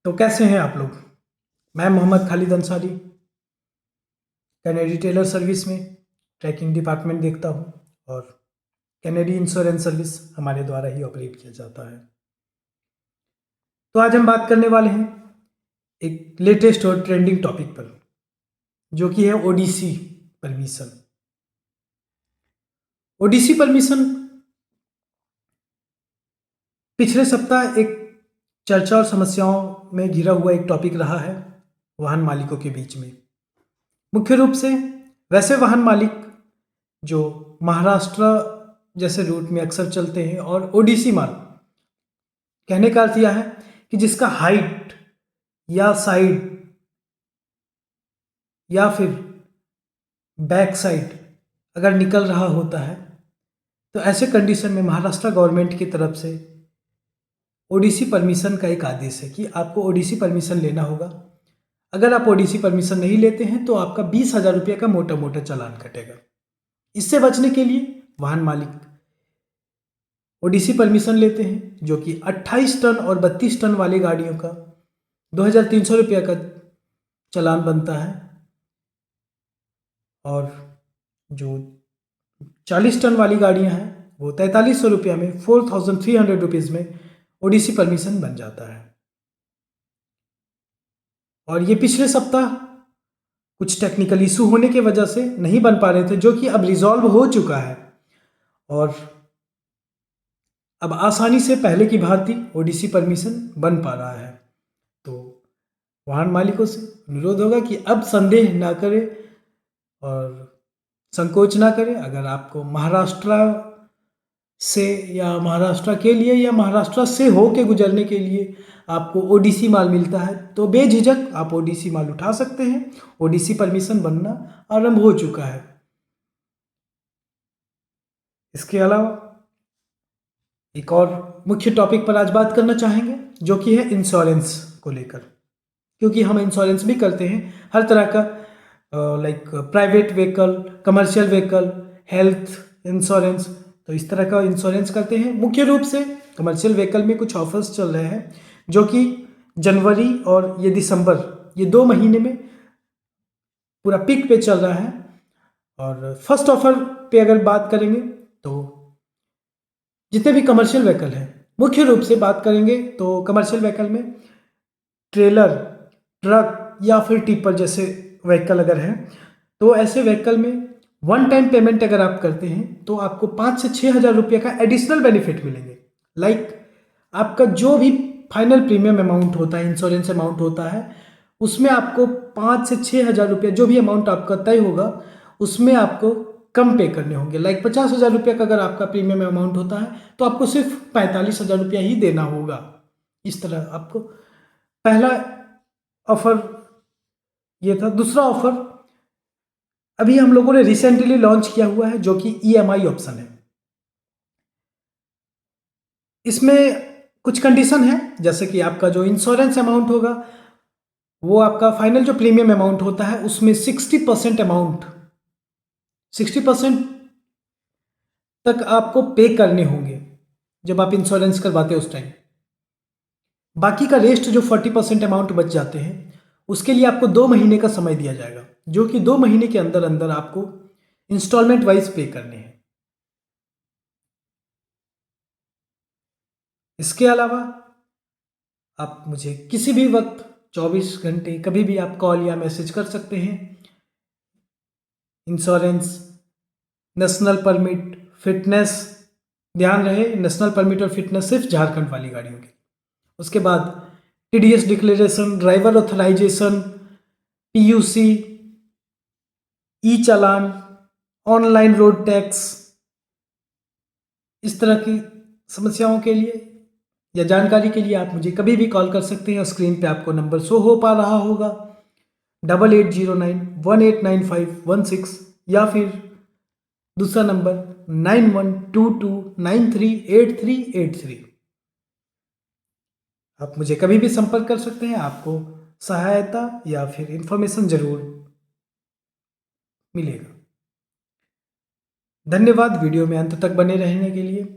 तो कैसे हैं आप लोग। मैं Mohammad Khalid Ansari Kennedy tailor service में ट्रैकिंग डिपार्टमेंट देखता हूं और कैनेडी इंश्योरेंस सर्विस हमारे द्वारा ही ऑपरेट किया जाता है। तो आज हम बात करने वाले हैं एक लेटेस्ट और ट्रेंडिंग टॉपिक पर, जो कि है ओडीसी परमिशन। ओडीसी परमिशन पिछले सप्ताह एक चर्चा और समस्याओं में घिरा हुआ एक टॉपिक रहा है वाहन मालिकों के बीच में। मुख्य रूप से वैसे वाहन मालिक जो महाराष्ट्र जैसे रूट में अक्सर चलते हैं और ओडीसी मार्ग, कहने का अर्थ यह है कि जिसका हाइट या साइड या फिर बैक साइड अगर निकल रहा होता है, तो ऐसे कंडीशन में महाराष्ट्र गवर्नमेंट की तरफ से ओडीसी परमिशन का एक आदेश है कि आपको ओडीसी परमिशन लेना होगा। अगर आप ओडीसी परमिशन नहीं लेते हैं तो आपका 20,000 रुपये का मोटा मोटा चालान कटेगा। इससे बचने के लिए वाहन मालिक ओडीसी परमिशन लेते हैं, जो कि 28 टन और 32 टन वाली गाड़ियों का 2,300 रुपये का चालान बनता है, और जो 40 टन वाली गाड़ियां हैं वो 4,300 रुपये में 4,300 रुपीज़ में ओडीसी परमिशन बन जाता है। और ये पिछले सप्ताह कुछ टेक्निकल इशू होने की वजह से नहीं बन पा रहे थे, जो कि अब रिजॉल्व हो चुका है और अब आसानी से पहले की भांति ओडीसी परमिशन बन पा रहा है। तो वाहन मालिकों से अनुरोध होगा कि अब संदेह ना करें और संकोच ना करें। अगर आपको महाराष्ट्र से या महाराष्ट्र के लिए या महाराष्ट्र से हो के गुजरने के लिए आपको ओडीसी माल मिलता है, तो बेझिझक आप ओडीसी माल उठा सकते हैं। ओडीसी परमिशन बनना आरंभ हो चुका है। इसके अलावा एक और मुख्य टॉपिक पर आज बात करना चाहेंगे, जो कि है इंश्योरेंस को लेकर, क्योंकि हम इंश्योरेंस भी करते हैं हर तरह का, like private vehicle, commercial vehicle, health insurance. तो इस तरह का इंश्योरेंस करते हैं। मुख्य रूप से कमर्शियल व्हीकल में कुछ ऑफर्स चल रहे हैं, जो कि जनवरी और ये दिसंबर, ये 2 महीने में पूरा पीक पे चल रहा है। और फर्स्ट ऑफर पे अगर बात करेंगे तो जितने भी कमर्शियल व्हीकल हैं, मुख्य रूप से बात करेंगे तो कमर्शियल व्हीकल में ट्रेलर, ट्रक या फिर टिपर जैसे व्हीकल अगर हैं, तो ऐसे व्हीकल में वन टाइम पेमेंट अगर आप करते हैं तो आपको 5 से 6 हज़ार रुपये का एडिशनल बेनिफिट मिलेंगे। लाइक आपका जो भी फाइनल प्रीमियम अमाउंट होता है, इंश्योरेंस अमाउंट होता है, उसमें आपको 5 से 6 हज़ार रुपये, जो भी अमाउंट आपका तय होगा उसमें आपको कम पे करने होंगे। लाइक 50,000 रुपये का अगर आपका प्रीमियम अमाउंट होता है तो आपको सिर्फ 45,000 रुपया ही देना होगा। इस तरह आपको पहला ऑफर ये था। दूसरा ऑफर अभी हम लोगों ने रिसेंटली लॉन्च किया हुआ है, जो कि ईएमआई ऑप्शन है। इसमें कुछ कंडीशन है, जैसे कि आपका जो इंश्योरेंस अमाउंट होगा वो आपका फाइनल जो प्रीमियम अमाउंट होता है उसमें 60% अमाउंट, 60% तक आपको पे करने होंगे जब आप इंश्योरेंस करवाते हैं उस टाइम। बाकी का रेस्ट जो 40% अमाउंट बच जाते हैं उसके लिए आपको 2 महीने का समय दिया जाएगा, जो कि 2 महीने के अंदर अंदर आपको इंस्टॉलमेंट वाइज पे करने हैं। इसके अलावा आप मुझे किसी भी वक्त 24 घंटे कभी भी आप कॉल या मैसेज कर सकते हैं। इंश्योरेंस, नेशनल परमिट, फिटनेस, ध्यान रहे नेशनल परमिट और फिटनेस सिर्फ झारखंड वाली गाड़ियों की। उसके बाद TDS declaration, driver authorisation, PUC, e challan, online road tax, इस तरह की समस्याओं के लिए या जानकारी के लिए आप मुझे कभी भी कॉल कर सकते हैं। स्क्रीन पे आपको नंबर शो हो पा रहा होगा 8809189516, या फिर दूसरा नंबर 9122938383। आप मुझे कभी भी संपर्क कर सकते हैं। आपको सहायता या फिर इंफॉर्मेशन जरूर मिलेगा। धन्यवाद वीडियो में अंत तक बने रहने के लिए।